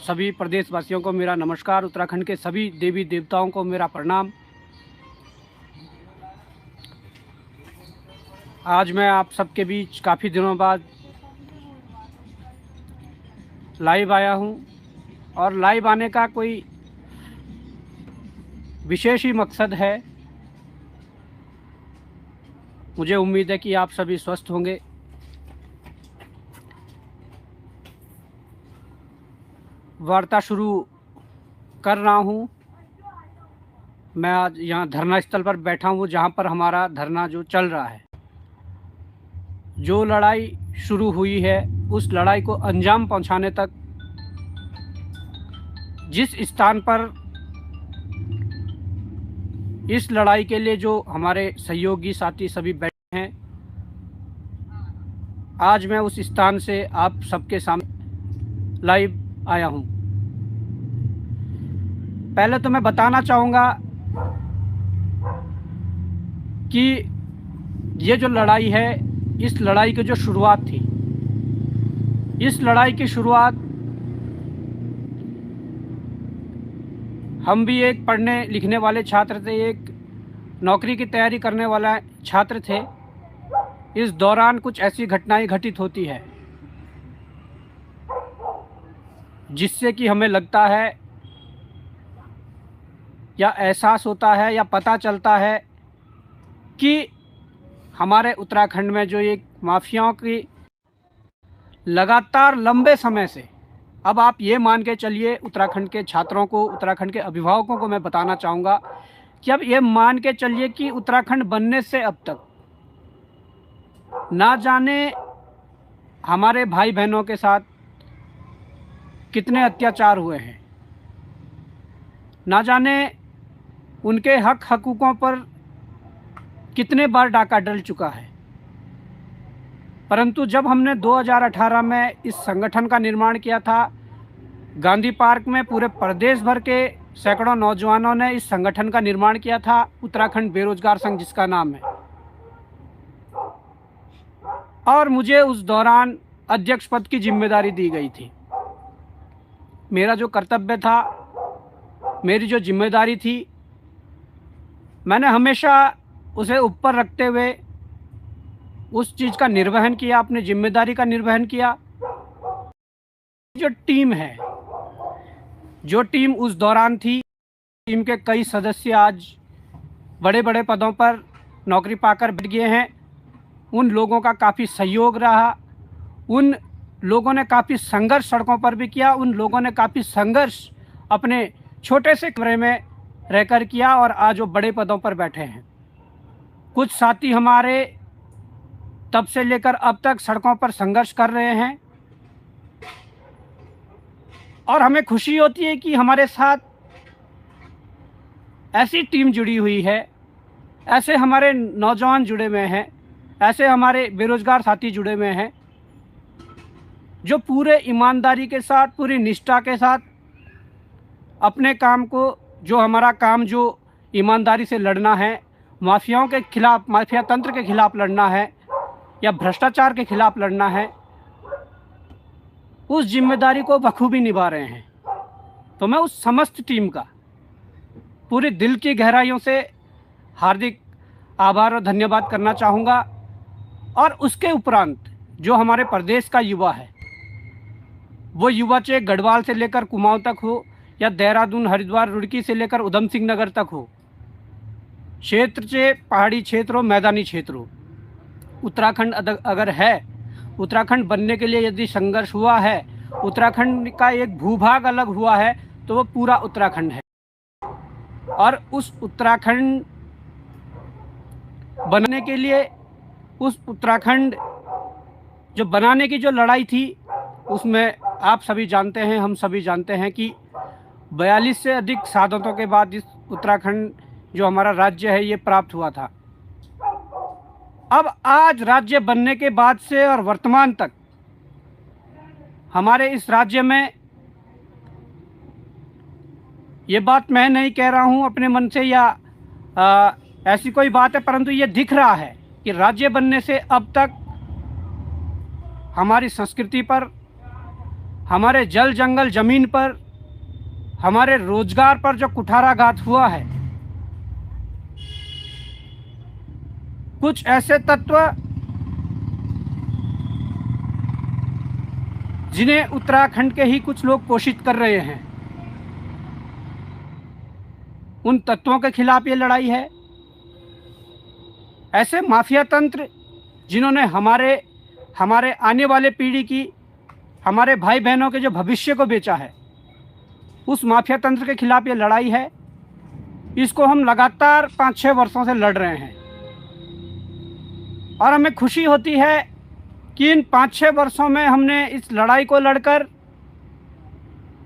सभी प्रदेशवासियों को मेरा नमस्कार। उत्तराखंड के सभी देवी देवताओं को मेरा प्रणाम। आज मैं आप सबके बीच काफ़ी दिनों बाद लाइव आया हूं और लाइव आने का कोई विशेष ही मकसद है। मुझे उम्मीद है कि आप सभी स्वस्थ होंगे। वार्ता शुरू कर रहा हूं। मैं आज यहाँ धरना स्थल पर बैठा हूँ, जहाँ पर हमारा धरना जो चल रहा है। जो लड़ाई शुरू हुई है उस लड़ाई को अंजाम पहुँचाने तक जिस स्थान पर इस लड़ाई के लिए जो हमारे सहयोगी साथी सभी बैठे हैं, आज मैं उस स्थान से आप सबके सामने लाइव आया हूं। पहले तो मैं बताना चाहूँगा कि ये जो लड़ाई है, इस लड़ाई की जो शुरुआत थी, इस लड़ाई की शुरुआत हम भी एक पढ़ने लिखने वाले छात्र थे, एक नौकरी की तैयारी करने वाला छात्र थे। इस दौरान कुछ ऐसी घटनाएं घटित होती है जिससे कि हमें लगता है या एहसास होता है या पता चलता है कि हमारे उत्तराखंड में जो एक माफियाओं की लगातार लंबे समय से, अब आप ये मान के चलिए, उत्तराखंड के छात्रों को, उत्तराखंड के अभिभावकों को मैं बताना चाहूँगा कि अब ये मान के चलिए कि उत्तराखंड बनने से अब तक ना जाने हमारे भाई बहनों के साथ कितने अत्याचार हुए हैं, ना जाने उनके हक हकूक़ों पर कितने बार डाका डल चुका है। परंतु जब हमने 2018 में इस संगठन का निर्माण किया था, गांधी पार्क में पूरे प्रदेश भर के सैकड़ों नौजवानों ने इस संगठन का निर्माण किया था, उत्तराखंड बेरोजगार संघ जिसका नाम है। और मुझे उस दौरान अध्यक्ष पद की जिम्मेदारी दी गई थी। मेरा जो कर्तव्य था, मेरी जो जिम्मेदारी थी, मैंने हमेशा उसे ऊपर रखते हुए उस चीज़ का निर्वहन किया, अपनी जिम्मेदारी का निर्वहन किया। जो टीम है, जो टीम उस दौरान थी, टीम के कई सदस्य आज बड़े बड़े पदों पर नौकरी पाकर बैठ गए हैं। उन लोगों का काफ़ी सहयोग रहा, उन लोगों ने काफ़ी संघर्ष सड़कों पर भी किया, उन लोगों ने काफ़ी संघर्ष अपने छोटे से कमरे में रहकर किया और आज वो बड़े पदों पर बैठे हैं। कुछ साथी हमारे तब से लेकर अब तक सड़कों पर संघर्ष कर रहे हैं और हमें खुशी होती है कि हमारे साथ ऐसी टीम जुड़ी हुई है, ऐसे हमारे नौजवान जुड़े हुए हैं, ऐसे हमारे बेरोजगार साथी जुड़े हुए हैं जो पूरे ईमानदारी के साथ, पूरी निष्ठा के साथ अपने काम को, जो हमारा काम जो ईमानदारी से लड़ना है, माफियाओं के खिलाफ, माफिया तंत्र के खिलाफ लड़ना है या भ्रष्टाचार के खिलाफ लड़ना है, उस जिम्मेदारी को बखूबी निभा रहे हैं। तो मैं उस समस्त टीम का पूरे दिल की गहराइयों से हार्दिक आभार और धन्यवाद करना चाहूँगा। और उसके उपरांत जो हमारे प्रदेश का युवा है, वो युवा चाहे गढ़वाल से लेकर कुमाऊं तक हो या देहरादून, हरिद्वार, रुड़की से लेकर उधम सिंह नगर तक हो, क्षेत्र से पहाड़ी क्षेत्र हो, मैदानी क्षेत्र हो, उत्तराखंड अगर है, उत्तराखंड बनने के लिए यदि संघर्ष हुआ है, उत्तराखंड का एक भूभाग अलग हुआ है, तो वो पूरा उत्तराखंड है। और उस उत्तराखंड बनने के लिए, उस उत्तराखंड जो बनाने की जो लड़ाई थी, उसमें आप सभी जानते हैं, हम सभी जानते हैं कि 42 से अधिक साधनों के बाद इस उत्तराखंड जो हमारा राज्य है ये प्राप्त हुआ था। अब आज राज्य बनने के बाद से और वर्तमान तक हमारे इस राज्य में, ये बात मैं नहीं कह रहा हूँ अपने मन से या ऐसी कोई बात है, परंतु ये दिख रहा है कि राज्य बनने से अब तक हमारी संस्कृति पर, हमारे जल जंगल जमीन पर, हमारे रोजगार पर जो कुठाराघात हुआ है, कुछ ऐसे तत्व जिन्हें उत्तराखंड के ही कुछ लोग पोषित कर रहे हैं, उन तत्वों के खिलाफ ये लड़ाई है। ऐसे माफिया तंत्र जिन्होंने हमारे आने वाले पीढ़ी की, हमारे भाई बहनों के जो भविष्य को बेचा है, उस माफिया तंत्र के खिलाफ ये लड़ाई है। इसको हम लगातार 5-6 वर्षों से लड़ रहे हैं और हमें खुशी होती है कि इन 5-6 वर्षों में हमने इस लड़ाई को लड़कर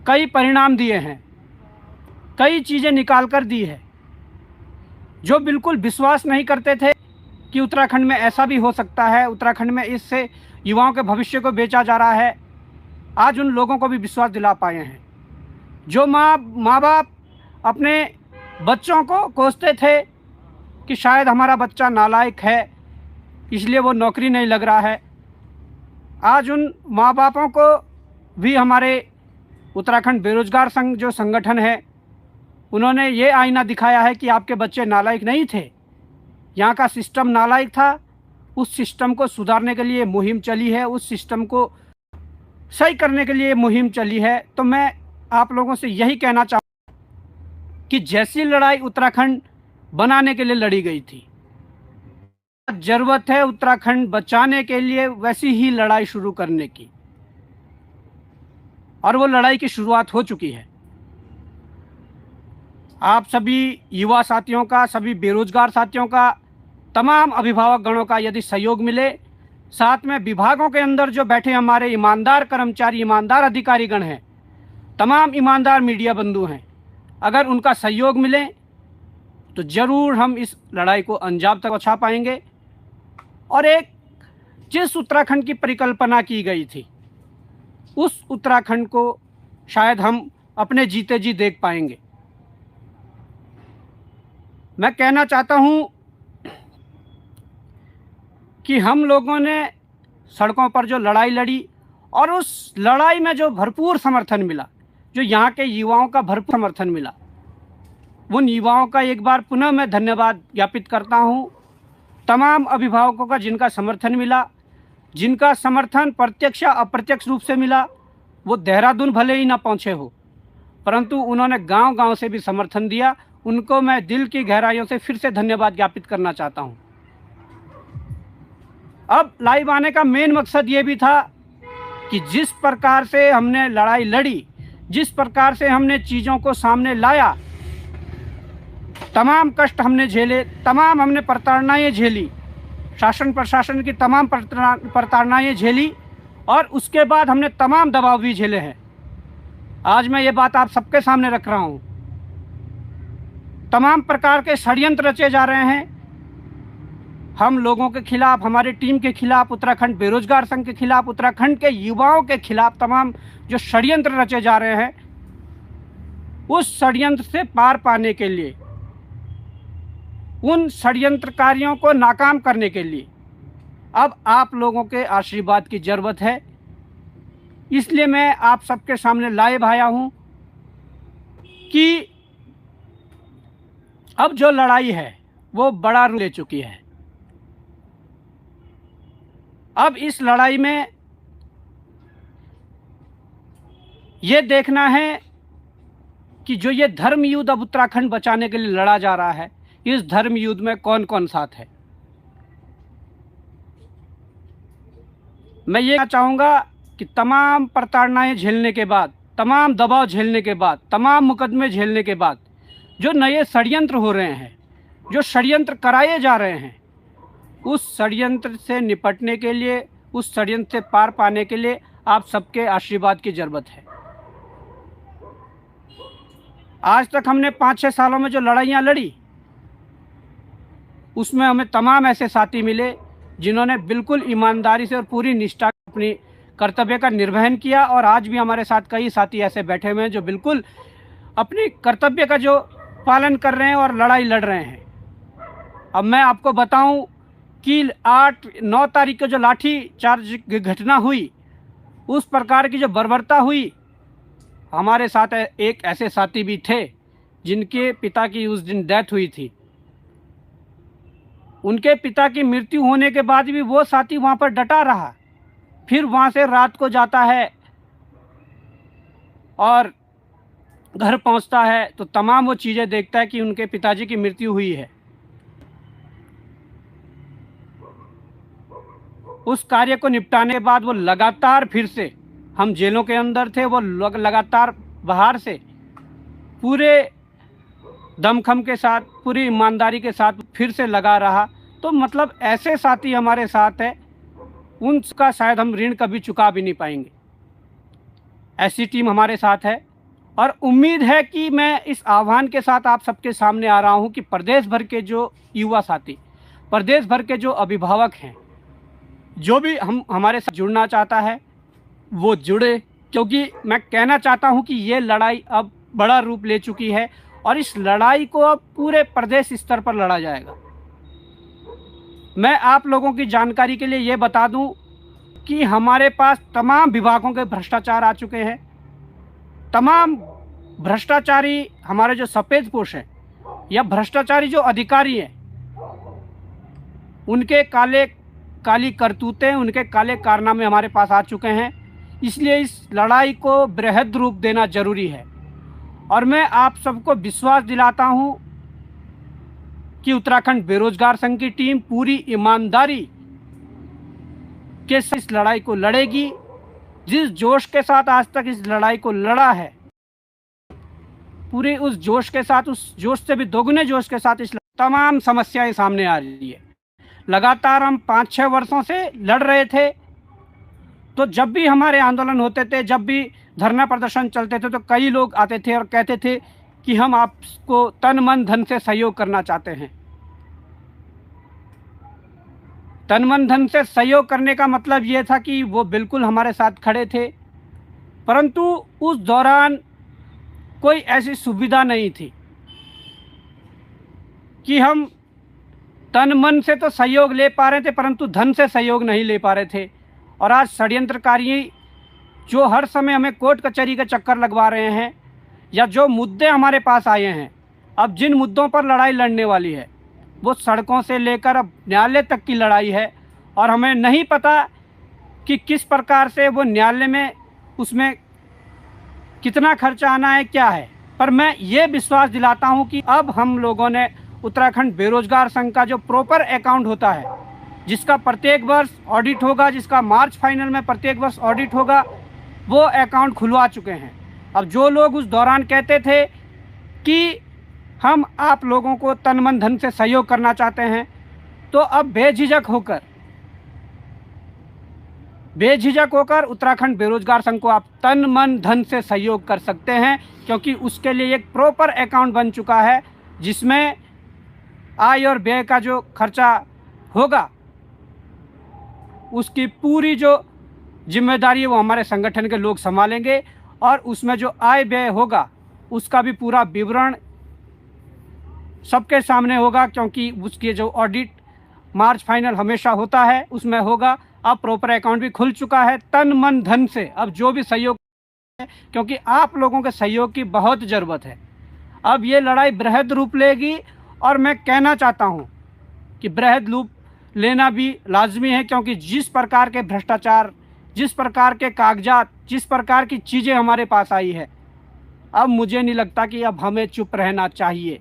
कई परिणाम दिए हैं, कई चीज़ें निकाल कर दी है। जो बिल्कुल विश्वास नहीं करते थे कि उत्तराखंड में ऐसा भी हो सकता है, उत्तराखंड में इससे युवाओं के भविष्य को बेचा जा रहा है, आज उन लोगों को भी विश्वास दिला पाए हैं। जो माँ बाप अपने बच्चों को कोसते थे कि शायद हमारा बच्चा नालायक है इसलिए वो नौकरी नहीं लग रहा है, आज उन माँ बापों को भी हमारे उत्तराखंड बेरोजगार संघ जो संगठन है, उन्होंने ये आईना दिखाया है कि आपके बच्चे नालायक नहीं थे, यहाँ का सिस्टम नालायक था। उस सिस्टम को सुधारने के लिए मुहिम चली है, उस सिस्टम को सही करने के लिए मुहिम चली है। तो मैं आप लोगों से यही कहना चाहूँ कि जैसी लड़ाई उत्तराखंड बनाने के लिए लड़ी गई थी, जरूरत है उत्तराखंड बचाने के लिए वैसी ही लड़ाई शुरू करने की, और वो लड़ाई की शुरुआत हो चुकी है। आप सभी युवा साथियों का, सभी बेरोजगार साथियों का, तमाम अभिभावक गणों का यदि सहयोग मिले, साथ में विभागों के अंदर जो बैठे हमारे ईमानदार कर्मचारी, ईमानदार अधिकारीगण हैं, तमाम ईमानदार मीडिया बंधु हैं, अगर उनका सहयोग मिले तो ज़रूर हम इस लड़ाई को अंजाम तक पहुंचा पाएंगे और एक जिस उत्तराखंड की परिकल्पना की गई थी, उस उत्तराखंड को शायद हम अपने जीते जी देख पाएंगे। मैं कहना चाहता हूं कि हम लोगों ने सड़कों पर जो लड़ाई लड़ी और उस लड़ाई में जो भरपूर समर्थन मिला, जो यहाँ के युवाओं का भरपूर समर्थन मिला, उन युवाओं का एक बार पुनः मैं धन्यवाद ज्ञापित करता हूँ। तमाम अभिभावकों का जिनका समर्थन मिला, जिनका समर्थन प्रत्यक्ष या अप्रत्यक्ष रूप से मिला, वो देहरादून भले ही ना पहुँचे हो, परंतु उन्होंने गांव-गांव से भी समर्थन दिया। उनको मैं दिल की गहराइयों से फिर से धन्यवाद ज्ञापित करना चाहता हूँ। अब लाइव आने का मेन मकसद ये भी था कि जिस प्रकार से हमने लड़ाई लड़ी, जिस प्रकार से हमने चीज़ों को सामने लाया, तमाम कष्ट हमने झेले, तमाम हमने प्रताड़नाएँ झेली, शासन प्रशासन की तमाम प्रताड़नाएँ झेली और उसके बाद हमने तमाम दबाव भी झेले हैं। आज मैं ये बात आप सबके सामने रख रहा हूँ। तमाम प्रकार के षड्यंत्र रचे जा रहे हैं हम लोगों के खिलाफ, हमारी टीम के खिलाफ, उत्तराखंड बेरोजगार संघ के खिलाफ, उत्तराखंड के युवाओं के खिलाफ तमाम जो षड्यंत्र रचे जा रहे हैं, उस षड्यंत्र से पार पाने के लिए, उन षड्यंत्रकारियों को नाकाम करने के लिए अब आप लोगों के आशीर्वाद की ज़रूरत है। इसलिए मैं आप सबके सामने लाइव आया हूँ कि अब जो लड़ाई है वो बड़ा रूप ले चुकी है। अब इस लड़ाई में ये देखना है कि जो ये धर्म युद्ध अब उत्तराखंड बचाने के लिए लड़ा जा रहा है, इस धर्म युद्ध में कौन कौन साथ है। मैं ये चाहूँगा कि तमाम प्रताड़नाएं झेलने के बाद, तमाम दबाव झेलने के बाद, तमाम मुकदमे झेलने के बाद जो नए षड्यंत्र हो रहे हैं, जो षड्यंत्र कराए जा रहे हैं, उस षड्यंत्र से निपटने के लिए, उस षड्यंत्र से पार पाने के लिए आप सबके आशीर्वाद की ज़रूरत है। आज तक हमने 5-6 सालों में जो लड़ाइयाँ लड़ी, उसमें हमें तमाम ऐसे साथी मिले जिन्होंने बिल्कुल ईमानदारी से और पूरी निष्ठा अपनी कर्तव्य का निर्वहन किया और आज भी हमारे साथ कई साथी ऐसे बैठे हुए हैं जो बिल्कुल अपनी कर्तव्य का जो पालन कर रहे हैं और लड़ाई लड़ रहे हैं। अब मैं आपको बताऊं कि 8-9 तारीख को जो लाठी चार्ज की घटना हुई, उस प्रकार की जो बर्बरता हुई, हमारे साथ एक ऐसे साथी भी थे जिनके पिता की उस दिन डेथ हुई थी। उनके पिता की मृत्यु होने के बाद भी वो साथी वहाँ पर डटा रहा, फिर वहाँ से रात को जाता है और घर पहुँचता है तो तमाम वो चीज़ें देखता है कि उनके पिताजी की मृत्यु हुई है। उस कार्य को निपटाने के बाद वो लगातार फिर से, हम जेलों के अंदर थे, वो लगातार बाहर से पूरे दमखम के साथ, पूरी ईमानदारी के साथ फिर से लगा रहा। तो मतलब ऐसे साथी हमारे साथ है, उनका शायद हम ऋण कभी चुका भी नहीं पाएंगे। ऐसी टीम हमारे साथ है और उम्मीद है कि मैं इस आह्वान के साथ आप सबके सामने आ रहा हूं कि प्रदेश भर के जो युवा साथी, प्रदेश भर के जो अभिभावक हैं, जो भी हमारे साथ जुड़ना चाहता है वो जुड़े, क्योंकि मैं कहना चाहता हूं कि ये लड़ाई अब बड़ा रूप ले चुकी है और इस लड़ाई को अब पूरे प्रदेश स्तर पर लड़ा जाएगा। मैं आप लोगों की जानकारी के लिए ये बता दूं कि हमारे पास तमाम विभागों के भ्रष्टाचार आ चुके हैं। तमाम भ्रष्टाचारी हमारे जो सफेद पोश हैं या भ्रष्टाचारी जो अधिकारी हैं, उनके काली करतूतें, उनके काले कारनामे हमारे पास आ चुके हैं। इसलिए इस लड़ाई को बृहद रूप देना जरूरी है और मैं आप सबको विश्वास दिलाता हूं कि उत्तराखंड बेरोजगार संघ की टीम पूरी ईमानदारी के साथ इस लड़ाई को लड़ेगी। जिस जोश के साथ आज तक इस लड़ाई को लड़ा है, पूरे उस जोश के साथ, उस जोश से भी दोगुने जोश के साथ इस तमाम समस्याएं सामने आ रही है। लगातार हम 5-6 वर्षों से लड़ रहे थे, तो जब भी हमारे आंदोलन होते थे, जब भी धरना प्रदर्शन चलते थे, तो कई लोग आते थे और कहते थे कि हम आपको तन मन धन से सहयोग करना चाहते हैं। तन मन धन से सहयोग करने का मतलब ये था कि वो बिल्कुल हमारे साथ खड़े थे, परंतु उस दौरान कोई ऐसी सुविधा नहीं थी कि हम तन मन से तो सहयोग ले पा रहे थे परंतु धन से सहयोग नहीं ले पा रहे थे। और आज षड्यंत्रकारी जो हर समय हमें कोर्ट कचहरी के चक्कर लगवा रहे हैं, या जो मुद्दे हमारे पास आए हैं, अब जिन मुद्दों पर लड़ाई लड़ने वाली है वो सड़कों से लेकर अब न्यायालय तक की लड़ाई है और हमें नहीं पता कि किस प्रकार से वो न्यायालय में उसमें कितना खर्चा आना है, क्या है। पर मैं ये विश्वास दिलाता हूँ कि अब हम लोगों ने उत्तराखंड बेरोजगार संघ का जो प्रॉपर अकाउंट होता है, जिसका प्रत्येक वर्ष ऑडिट होगा, जिसका मार्च फाइनल में प्रत्येक वर्ष ऑडिट होगा, वो अकाउंट खुलवा चुके हैं। अब जो लोग उस दौरान कहते थे कि हम आप लोगों को तन मन धन से सहयोग करना चाहते हैं, तो अब बेझिझक होकर उत्तराखंड बेरोजगार संघ को आप तन मन धन से सहयोग कर सकते हैं, क्योंकि उसके लिए एक प्रॉपर अकाउंट बन चुका है जिसमें आय और व्यय का जो खर्चा होगा उसकी पूरी जो जिम्मेदारी है वो हमारे संगठन के लोग संभालेंगे और उसमें जो आय व्यय होगा उसका भी पूरा विवरण सबके सामने होगा, क्योंकि उसके जो ऑडिट मार्च फाइनल हमेशा होता है उसमें होगा। अब प्रॉपर अकाउंट भी खुल चुका है तन मन धन से। अब जो भी सहयोग है, क्योंकि आप लोगों के सहयोग की बहुत ज़रूरत है। अब ये लड़ाई बृहद रूप लेगी और मैं कहना चाहता हूँ कि बृहद रूप लेना भी लाजमी है, क्योंकि जिस प्रकार के भ्रष्टाचार, जिस प्रकार के कागजात, जिस प्रकार की चीज़ें हमारे पास आई है, अब मुझे नहीं लगता कि अब हमें चुप रहना चाहिए।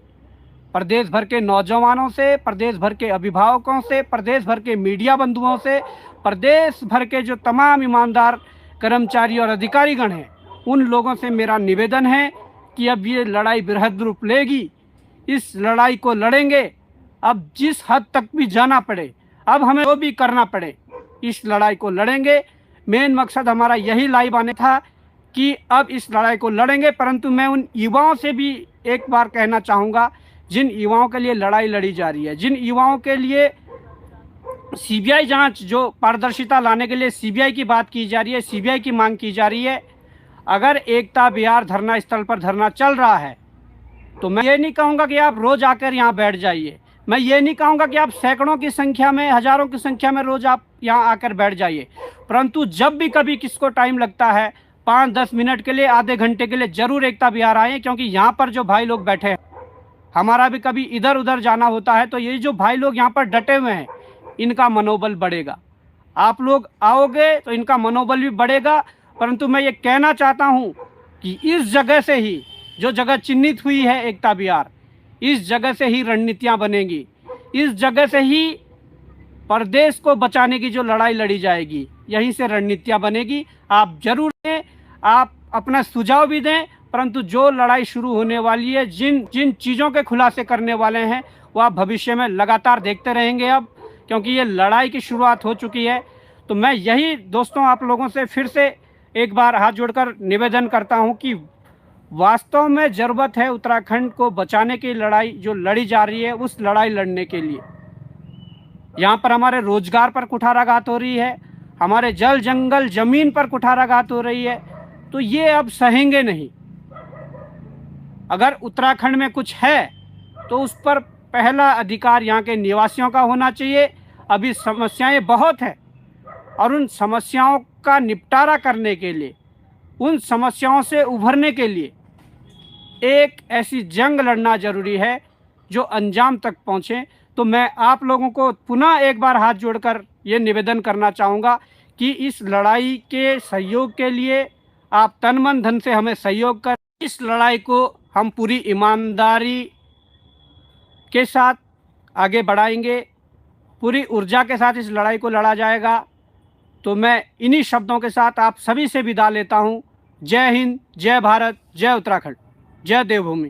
प्रदेश भर के नौजवानों से, प्रदेश भर के अभिभावकों से, प्रदेश भर के मीडिया बंधुओं से, प्रदेश भर के जो तमाम ईमानदार कर्मचारी और अधिकारीगण हैं, उन लोगों से मेरा निवेदन है कि अब ये लड़ाई बृहद रूप लेगी। इस लड़ाई को लड़ेंगे, अब जिस हद तक भी जाना पड़े, अब हमें जो भी करना पड़े, इस लड़ाई को लड़ेंगे। मेन मकसद हमारा यही लाइव आने था कि अब इस लड़ाई को लड़ेंगे। परंतु मैं उन युवाओं से भी एक बार कहना चाहूँगा, जिन युवाओं के लिए लड़ाई लड़ी जा रही है, जिन युवाओं के लिए सीबीआई जांच, जो पारदर्शिता लाने के लिए सीबीआई की बात की जा रही है, सीबीआई की मांग की जा रही है, अगर एकता विहार धरना स्थल पर धरना चल रहा है तो मैं ये नहीं कहूँगा कि आप रोज़ आकर यहाँ बैठ जाइए। मैं ये नहीं कहूँगा कि आप सैकड़ों की संख्या में, हज़ारों की संख्या में रोज़ आप यहाँ आकर बैठ जाइए, परंतु जब भी कभी किसको टाइम लगता है 5-10 मिनट के लिए, आधे घंटे के लिए ज़रूर एकता विहार आएँ, क्योंकि यहाँ पर जो भाई लोग बैठे हैं, हमारा भी कभी इधर उधर जाना होता है तो ये जो भाई लोग यहाँ पर डटे हुए हैं, इनका मनोबल बढ़ेगा। आप लोग आओगे तो इनका मनोबल भी बढ़ेगा। परंतु मैं ये कहना चाहता हूँ कि इस जगह से ही, जो जगह चिन्हित हुई है एकता विहार, इस जगह से ही रणनीतियाँ बनेंगी, इस जगह से ही प्रदेश को बचाने की जो लड़ाई लड़ी जाएगी, यहीं से रणनीतियाँ बनेगी। आप जरूर दें, आप अपना सुझाव भी दें, परंतु जो लड़ाई शुरू होने वाली है, जिन जिन चीज़ों के खुलासे करने वाले हैं, वो आप भविष्य में लगातार देखते रहेंगे अब, क्योंकि ये लड़ाई की शुरुआत हो चुकी है। तो मैं यही दोस्तों आप लोगों से फिर से एक बार हाथ जोड़कर निवेदन करता हूं कि वास्तव में ज़रूरत है उत्तराखंड को बचाने की लड़ाई जो लड़ी जा रही है, उस लड़ाई लड़ने के लिए। यहाँ पर हमारे रोजगार पर कुठाराघात हो रही है, हमारे जल जंगल जमीन पर कुठाराघात हो रही है, तो ये अब सहेंगे नहीं। अगर उत्तराखंड में कुछ है तो उस पर पहला अधिकार यहाँ के निवासियों का होना चाहिए। अभी समस्याएं बहुत हैं और उन समस्याओं का निपटारा करने के लिए, उन समस्याओं से उभरने के लिए एक ऐसी जंग लड़ना जरूरी है जो अंजाम तक पहुँचे। तो मैं आप लोगों को पुनः एक बार हाथ जोड़कर ये निवेदन करना चाहूँगा कि इस लड़ाई के सहयोग के लिए आप तन मन धन से हमें सहयोग कर, इस लड़ाई को हम पूरी ईमानदारी के साथ आगे बढ़ाएंगे, पूरी ऊर्जा के साथ इस लड़ाई को लड़ा जाएगा। तो मैं इन्हीं शब्दों के साथ आप सभी से विदा लेता हूँ। जय हिंद, जय भारत, जय उत्तराखंड, जय देवभूमि।